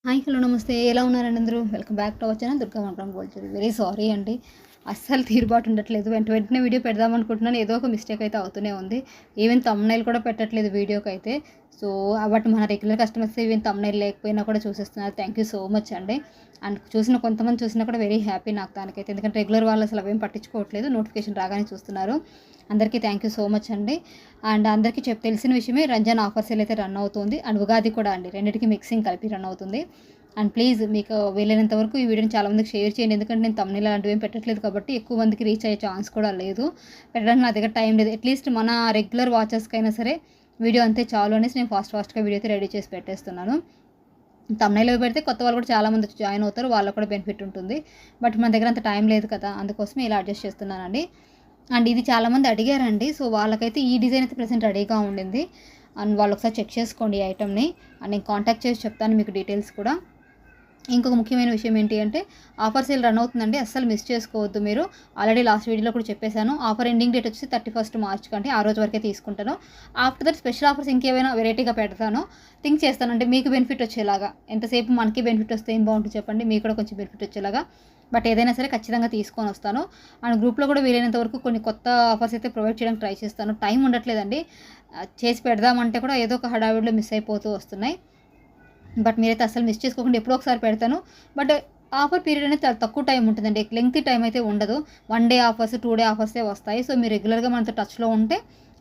Hi hello నమస్తే ఎలా ఉన్నారండి అందరూ welcome back to our channel Durga one from gold. Very sorry అండి, అస్సలు తీరుబాటు ఉండట్లేదు. వెంటనే వీడియో పెడదాం అనుకుంటున్నాను, ఏదో ఒక మిస్టేక్ అయితే అవుతూనే ఉంది. ఈవెన్ థంబ్నైల్ కూడా పెట్టట్లేదు వీడియోకి అయితే. సో బట్ మన రెగ్యులర్ కస్టమర్స్ ఈవెన్ థంబ్నైల్ లేకపోయినా కూడా చూసేస్తున్నారు. థ్యాంక్ యూ సో మచ్ అండి. అండ్ కొంతమంది చూసినా కూడా వెరీ హ్యాపీ నాకు దానికైతే, ఎందుకంటే రెగ్యులర్ వాళ్ళు అసలు అవేం పట్టించుకోవట్లేదు, నోటిఫికేషన్ రాగానే చూస్తున్నారు. అందరికీ థ్యాంక్ యూ సో మచ్ అండి. అండ్ అందరికీ తెలిసిన విషయమే, రంజాన్ ఆఫర్ సేల్ అయితే రన్ అవుతుంది. అండ్ ఉగాది కూడా అండి, రెండింటికి మిక్సింగ్ కలిపి రన్ అవుతుంది. అండ్ ప్లీజ్ మీకు వీలైనంత వరకు ఈ వీడియోని చాలామందికి షేర్ చేయండి, ఎందుకంటే నేను తమ్ముళ్ళు అలాంటివి ఏం పెట్టట్లేదు కాబట్టి ఎక్కువ మందికి రీచ్ అయ్యే ఛాన్స్ కూడా లేదు. పెట్టడానికి నా దగ్గర టైం లేదు. అట్లీస్ట్ మన రెగ్యులర్ వాచర్స్కి అయినా సరే వీడియో అంతే చాలు అనేసి నేను ఫాస్ట్గా వీడియో అయితే రెడీ చేసి పెట్టేస్తున్నాను. తమ్ముళ్ళు పెడితే కొత్త వాళ్ళు కూడా చాలామంది జాయిన్ అవుతారు, వాళ్ళకు కూడా బెనిఫిట్ ఉంటుంది. బట్ మన దగ్గర అంత టైం లేదు కదా, అందుకోసమే ఇలా అడ్జస్ట్ చేస్తున్నానండి. అండ్ ఇది చాలామంది అడిగారండి, సో వాళ్ళకైతే ఈ డిజైన్ అయితే ప్రెసెంట్ రెడీగా ఉండింది. అండ్ వాళ్ళు ఒకసారి చెక్ చేసుకోండి ఈ ఐటమ్ని. అండ్ నేను కాంటాక్ట్ చేసి చెప్తాను మీకు డీటెయిల్స్ కూడా. ఇంకొక ముఖ్యమైన విషయం ఏంటి అంటే, ఆఫర్ సేల్ రన్ అవుతుందండి, అస్సలు మిస్ చేసుకోవద్దు మీరు. ఆల్రెడీ లాస్ట్ వీడియోలో కూడా చెప్పేశాను. ఆఫర్ ఎండింగ్ డేట్ వచ్చి 31st March కంటే ఆ రోజు వరకే తీసుకుంటాను. ఆఫ్టర్ దట్ స్పెషల్ ఆఫర్స్ ఇంకేమైనా వెరైటీగా పెడతాను, థింక్ చేస్తాను. అంటే మీకు బెనిఫిట్ వచ్చేలాగా, ఎంతసేపు మనకి బెనిఫిట్ వస్తే ఏం బాగుంటుంది చెప్పండి, మీకు కూడా కొంచెం బెనిఫిట్ వచ్చేలాగా. బట్ ఏదైనా సరే ఖచ్చితంగా తీసుకొని వస్తాను. అండ్ గ్రూప్లో కూడా వీలైనంత వరకు కొన్ని కొత్త ఆఫర్స్ అయితే ప్రొవైడ్ చేయడానికి ట్రై చేస్తాను. టైం ఉండట్లేదండి, చేసి పెడదామంటే కూడా ఏదో ఒక హడావిడిలో మిస్ అయిపోతూ వస్తున్నాయి. బట్ మీరైతే అసలు మిస్ చేసుకోకుండా ఎప్పుడో ఒకసారి పెడతాను. బట్ ఆఫర్ పీరియడ్ అనేది చాలా తక్కువ టైం ఉంటుందండి, లెంగ్తీ టైం అయితే ఉండదు. 1 డే ఆఫర్స్ 2 డే ఆఫర్సే వస్తాయి. సో మీరు రెగ్యులర్గా మనతో టచ్లో ఉంటే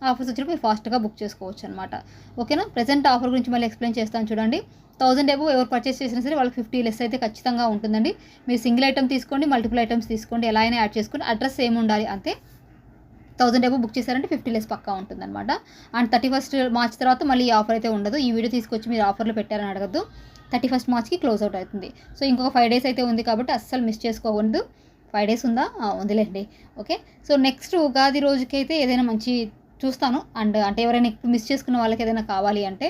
ఆఫర్స్ వచ్చినప్పుడు మీరు ఫాస్ట్గా బుక్ చేసుకోవచ్చు అనమాట. ఓకేనా. ప్రెజెంట్ ఆఫర్ గురించి మళ్ళీ ఎక్స్ప్లెయిన్ చేస్తాను చూడండి. 1000 అబోవ్ ఎవరు పర్చేస్ చేసినా సరే వాళ్ళకి 50 లెస్ అయితే ఖచ్చితంగా ఉంటుందండి. మీరు సింగిల్ ఐటమ్ తీసుకోండి, మల్టిపుల్ ఐటమ్స్ తీసుకోండి, ఎలా అయినా యాడ్ చేసుకోండి, అడ్రస్ సేమ్ ఉండాలి అంతే. 1000 అబోవ్ బుక్ చేశారంటే 50 లెస్ పక్కా ఉంటుందన్నమాట. అండ్ 31st March తర్వాత మళ్ళీ ఈ ఆఫర్ అయితే ఉండదు. ఈ వీడియో తీసుకొచ్చి మీరు ఆఫర్లో పెట్టారని అడగద్దు. 31st Marchకి క్లోజ్ అవుట్ అవుతుంది. సో ఇంకొక 5 days అయితే ఉంది కాబట్టి అస్సలు మిస్ చేసుకోవద్దు. 5 days ఉందా, ఉందిలేండి. ఓకే. సో నెక్స్ట్ ఉగాది రోజుకైతే ఏదైనా మంచి చూస్తాను. అంటే ఎవరైనా మిస్ చేసుకున్న వాళ్ళకి ఏదైనా కావాలి అంటే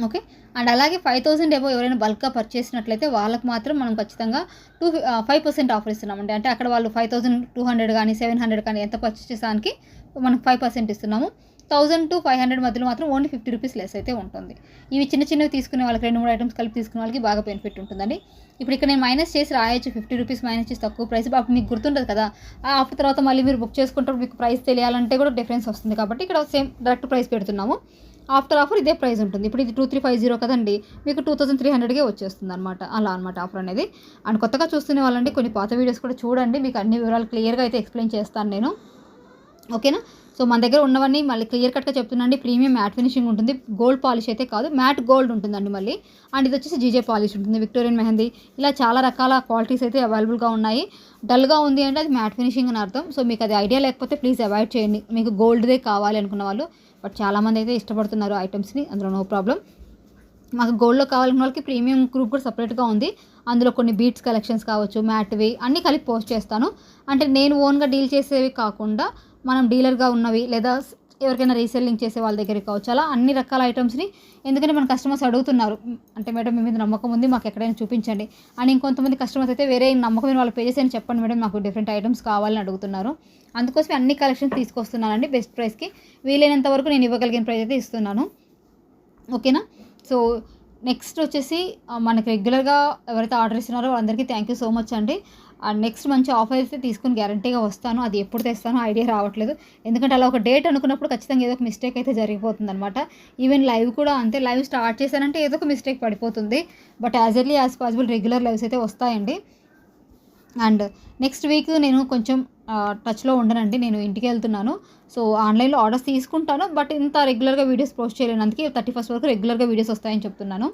ఓకే. అండ్ అలాగే 5000 అబోవ్ ఎవరైనా బల్క్గా పర్చేసినట్లయితే వాళ్ళకి మాత్రం మనం ఖచ్చితంగా 5% ఆఫర్ ఇస్తున్నామండి. అంటే అక్కడ వాళ్ళు 5200 కానీ 700 కానీ ఎంత పర్చేస్ చేసానికి మనం 5% ఇస్తున్నాము. 1000 to 500 మధ్యలో మాత్రం ఓన్లీ 50 రూపీస్ లెస్ అయితే ఉంటుంది. ఇవి చిన్నవి తీసుకునే వాళ్ళకి 2-3 ఐటమ్స్ కలిపి తీసుకునే వాళ్ళకి బాగా బెనిఫిట్ ఉంటుందండి. ఇప్పుడు ఇక్కడ నేను మైనస్ చేసి రాయొచ్చు, 50 రూపీస్ మైనస్ చేసి తక్కువ ప్రైస్, అప్పుడు మీకు గుర్తుంటుంది కదా. ఆఫర్ తర్వాత మళ్ళీ మీరు బుక్ చేసుకుంటారు, మీకు ప్రైస్ తెలియాలంటే కూడా డిఫరెన్స్ వస్తుంది కాబట్టి ఇక్కడ సేమ్ డైరెక్ట్ ప్రైస్ పెడుతున్నాము. ఆఫ్టర్ ఆఫర్ ఇదే ప్రైస్ ఉంటుంది. ఇప్పుడు ఇది 2350 కదండి, మీకు 2300కే వచ్చేస్తుంది అనమాట. అలా అనమాట ఆఫర్ అనేది. అండ్ కొత్తగా చూస్తున్న వాళ్ళండి కొన్ని పాత వీడియోస్ కూడా చూడండి, మీకు అన్ని వివరాలు క్లియర్గా అయితే ఎక్స్ప్లెయిన్ చేస్తాను నేను. ఓకేనా. సో మన దగ్గర ఉన్నవన్నీ మళ్ళీ క్లియర్ కట్గా చెప్తున్నాండి. ప్రీమియం మ్యాట్ ఫినిషింగ్ ఉంటుంది, గోల్డ్ పాలిష్ అయితే కాదు, మ్యాట్ గోల్డ్ ఉంటుందండి మళ్ళీ. అండ్ ఇది వచ్చేసి జీజే పాలిష్ ఉంటుంది, విక్టోరియన్ మెహందీ, ఇలా చాలా రకాల క్వాలిటీస్ అయితే అవైలబుల్గా ఉన్నాయి. డల్గా ఉంది అంటే అది మ్యాట్ ఫినిషింగ్ అని అర్థం. సో మీకు అది ఐడియా లేకపోతే ప్లీజ్ అవాయిడ్ చేయండి, మీకు గోల్డ్దే కావాలి అనుకున్న వాళ్ళు. బట్ చాలామంది అయితే ఇష్టపడుతున్నారు ఐటమ్స్ని, అందులో నో ప్రాబ్లం. మాకు గోల్డ్లో కావాలన్న వాళ్ళకి ప్రీమియం గ్రూప్ కూడా సపరేట్గా ఉంది. అందులో కొన్ని బీట్స్ కలెక్షన్స్ కావచ్చు, మ్యాట్వి అన్నీ కలిపి పోస్ట్ చేస్తాను. అంటే నేను ఓన్గా డీల్ చేసేవి కాకుండా మనం డీలర్గా ఉన్నవి లేదా ఎవరికైనా రీసెల్లింగ్ చేసే వాళ్ళ దగ్గరికి కావచ్చు, అలా అన్ని రకాల ఐటమ్స్ని. ఎందుకంటే మన కస్టమర్స్ అడుగుతున్నారు, అంటే మేడం మీ మీద నమ్మకం ఉంది, మాకు ఎక్కడైనా చూపించండి అని. ఇంకొంతమంది కస్టమర్స్ అయితే వేరే నమ్మకమైన వాళ్ళ పేజెస్ అని చెప్పండి మేడం, మాకు డిఫరెంట్ ఐటమ్స్ కావాలని అడుగుతున్నారు. అందుకోసమే అన్ని కలెక్షన్స్ తీసుకొస్తున్నానండి బెస్ట్ ప్రైస్కి. వీలైనంత వరకు నేను ఇవ్వగలిగిన ప్రైస్ అయితే ఇస్తున్నాను. ఓకేనా. సో నెక్స్ట్ వచ్చేసి మనకి రెగ్యులర్గా ఎవరైతే ఆర్డర్ ఇస్తున్నారో వాళ్ళందరికీ థ్యాంక్ యూ సో మచ్ అండి. అండ్ నెక్స్ట్ మంచి ఆఫర్ అయితే తీసుకుని గ్యారంటీగా వస్తాను. అది ఎప్పుడు తెస్తానో ఐడియా రావట్లేదు, ఎందుకంటే అలా ఒక డేట్ అనుకున్నప్పుడు ఖచ్చితంగా ఏదో ఒక మిస్టేక్ అయితే జరిగిపోతుంది అనమాట. ఈవెన్ లైవ్ కూడా అంతే, లైవ్ స్టార్ట్ చేశానంటే ఏదో ఒక మిస్టేక్ పడిపోతుంది. But as early as possible regular lives అయితే వస్తాయండి. అండ్ నెక్స్ట్ వీక్ నేను కొంచెం టచ్లో ఉండనండి, నేను ఇంటికి వెళ్తున్నాను. సో ఆన్లైన్లో ఆర్డర్స్ తీసుకుంటాను, బట్ ఇంత రెగ్యులర్గా వీడియోస్ పోస్ట్ చేయలేను, అందుకే 31st వరకు రెగ్యులర్గా వీడియోస్ వస్తాయని చెప్తున్నాను.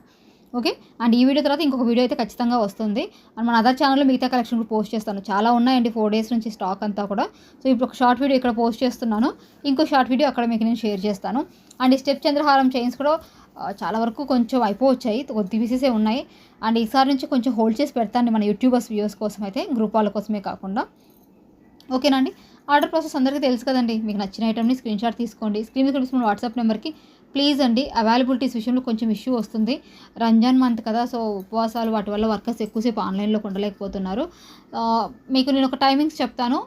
ఓకే. అండ్ ఈ వీడియో తర్వాత ఇంకొక వీడియో అయితే ఖచ్చితంగా వస్తుంది. అండ్ మన అదర్ ఛానల్లో మిగతా కలెక్షన్ కూడా పోస్ట్ చేస్తాను, చాలా ఉన్నాయండి 4 days నుంచి స్టాక్ అంతా కూడా. సో ఇప్పుడు ఒక షార్ట్ వీడియో ఇక్కడ పోస్ట్ చేస్తున్నాను, ఇంకో షార్ట్ వీడియో అక్కడ మీకు నేను షేర్ చేస్తాను. అండ్ ఈ స్టెప్ చంద్రహారం చైన్స్ కూడా చాలా వరకు కొంచెం అయిపోవచ్చాయి, కొద్ది పీసెసే ఉన్నాయి. అండ్ ఈసారి నుంచి కొంచెం హోల్డ్ చేసి పెడతాను మన యూట్యూబర్స్ వ్యూవర్స్ కోసం అయితే, గ్రూప్ వాళ్ళ కోసమే కాకుండా. ఓకేనా అండి. ఆర్డర్ ప్రాసెస్ అందరికీ తెలుసు కదండి. మీకు నచ్చిన ఐటమ్ని స్క్రీన్ షాట్ తీసుకోండి, స్క్రీన్ మీద కనిపిస్తున్న వాట్సాప్ నెంబర్కి. ప్లీజ్ అండి, అవైలబిలిటీస్ విషయంలో కొంచెం ఇష్యూ వస్తుంది, రంజాన్ మంత్ కదా, సో ఉపవాసాలు వాటి వల్ల వర్కర్స్ ఎక్కువసేపు ఆన్లైన్లో ఉండలేకపోతున్నారు. మీకు నేను ఒక టైమింగ్స్ చెప్తాను,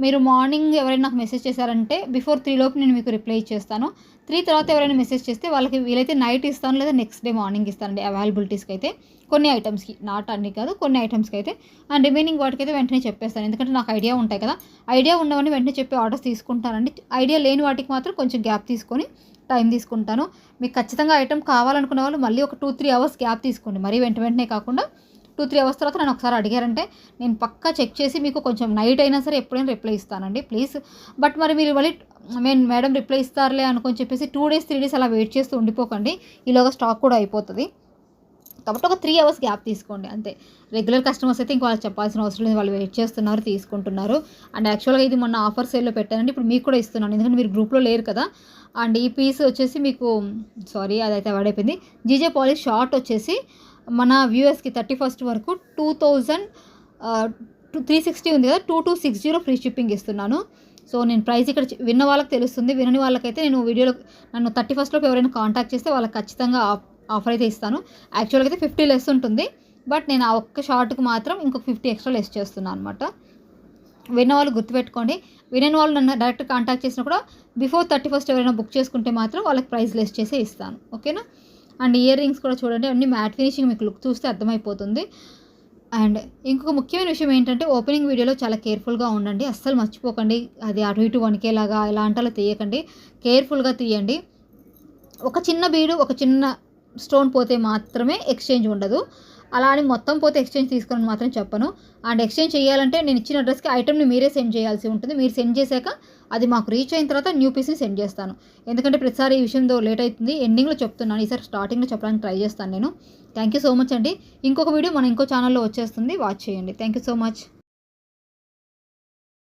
మీరు మార్నింగ్ ఎవరైనా నాకు మెసేజ్ చేశారంటే బిఫోర్ 3 లోపు నేను మీకు రిప్లై ఇచ్చేస్తాను. 3 తర్వాత ఎవరైనా మెసేజ్ చేస్తే వాళ్ళకి వీలైతే నైట్ ఇస్తాను, లేదా నెక్స్ట్ డే మార్నింగ్ ఇస్తానండి అవైలబిలిటీస్కి అయితే. కొన్ని ఐటమ్స్కి, నాట్ అన్ని కాదు, కొన్ని ఐటమ్స్కి అయితే. అండ్ రిమైనింగ్ వాటికైతే వెంటనే చెప్పేస్తాను, ఎందుకంటే నాకు ఐడియా ఉంటాయి కదా. ఐడియా ఉన్నవన్నీ వెంటనే చెప్పి ఆర్డర్స్ తీసుకుంటానండి. ఐడియా లేని వాటికి మాత్రం కొంచెం గ్యాప్ తీసుకొని టైం తీసుకుంటాను. మీకు ఖచ్చితంగా ఐటమ్ కావాలనుకునే వాళ్ళు మళ్ళీ ఒక 2-3 అవర్స్ గ్యాప్ తీసుకోండి. మరీ వెంటనే కాకుండా 2-3 అవర్స్ తర్వాత నన్ను ఒకసారి అడిగారంటే నేను పక్కా చెక్ చేసి మీకు కొంచెం నైట్ అయినా సరే ఎప్పుడైనా రిప్లై ఇస్తానండి ప్లీజ్. బట్ మరి మీరు మళ్ళీ మేడం రిప్లై ఇస్తారులే అనుకొని చెప్పేసి 2 డేస్ 3 డేస్ అలా వెయిట్ చేస్తూ ఉండిపోకండి. ఈలోగా స్టాక్ కూడా అయిపోతుంది. కాబట్టి ఒక 3 అవర్స్ గ్యాప్ తీసుకోండి అంతే. రెగ్యులర్ కస్టమర్స్ అయితే ఇంక వాళ్ళకి చెప్పాల్సిన అవసరం లేదు, వాళ్ళు వెయిట్ చేస్తున్నారు, తీసుకుంటున్నారు. అండ్ యాక్చువల్గా ఇది మొన్న ఆఫర్ సేల్లో పెట్టానండి, ఇప్పుడు మీకు కూడా ఇస్తున్నాను, ఎందుకంటే మీరు గ్రూప్లో లేరు కదా. అండ్ ఈ పీస్ వచ్చేసి మీకు అదైతే వాడైపోయింది. జీజే పాలిష్ షార్ట్ వచ్చేసి మన వ్యూవర్స్కి 31st వరకు 2360 ఉంది కదా, 2260 ఫ్రీ షిప్పింగ్ ఇస్తున్నాను. సో నేను ప్రైస్ ఇక్కడ విన్న వాళ్ళకి తెలుస్తుంది, వినని వాళ్ళకైతే నేను వీడియోలో నన్ను 31st లోపు ఎవరైనా కాంటాక్ట్ చేస్తే వాళ్ళకి ఖచ్చితంగా ఆఫర్ అయితే ఇస్తాను. యాక్చువల్గా అయితే 50 లెస్ ఉంటుంది, బట్ నేను ఆ ఒక్క షార్ట్కి మాత్రం ఇంకొక 50 ఎక్స్ట్రా లెస్ చేస్తున్నాను అనమాట. విన్న వాళ్ళు గుర్తుపెట్టుకోండి. వినని వాళ్ళు నన్ను డైరెక్ట్ కాంటాక్ట్ చేసినా కూడా బిఫోర్ 31st ఎవరైనా బుక్ చేసుకుంటే మాత్రం వాళ్ళకి ప్రైస్ లెస్ చేసే ఇస్తాను, ఓకేనా. అండ్ ఇయర్ రింగ్స్ కూడా చూడండి, అన్ని మ్యాట్ ఫినిషింగ్, మీకు లుక్ చూస్తే అర్థమైపోతుంది. అండ్ ఇంకొక ముఖ్యమైన విషయం ఏంటంటే ఓపెనింగ్ వీడియోలో చాలా కేర్ఫుల్గా ఉండండి, అస్సలు మర్చిపోకండి. అది అటు ఇటు వణికేలాగా ఇలాంటిలా తీయకండి, కేర్ఫుల్గా తీయండి. ఒక చిన్న బీడు, ఒక చిన్న స్టోన్ పోతే మాత్రమే ఎక్స్చేంజ్ ఉండదు. అలా అని మొత్తం పోతే ఎక్స్చేంజ్ తీసుకొని మాత్రం చెప్పను. అండ్ ఎక్స్చేంజ్ చేయాలంటే నేను ఇచ్చిన అడ్రస్కి ఐటమ్ని మీరే సెండ్ చేయాల్సి ఉంటుంది. మీరు సెండ్ చేశాక అది మాకు రీచ్ అయిన తర్వాత న్యూ పీస్ని సెండ్ చేస్తాను. ఎందుకంటే ప్రతిసారి ఈ విషయంలో లేట్ అవుతుంది, ఎండింగ్లో చెప్తున్నాను, ఈసారి స్టార్టింగ్లో చెప్పడానికి ట్రై చేస్తాను నేను. థ్యాంక్ యూ సో మచ్ అండి. ఇంకొక వీడియో మన ఇంకో ఛానల్లో వచ్చేస్తుంది, వాచ్ చేయండి. Thank you so much.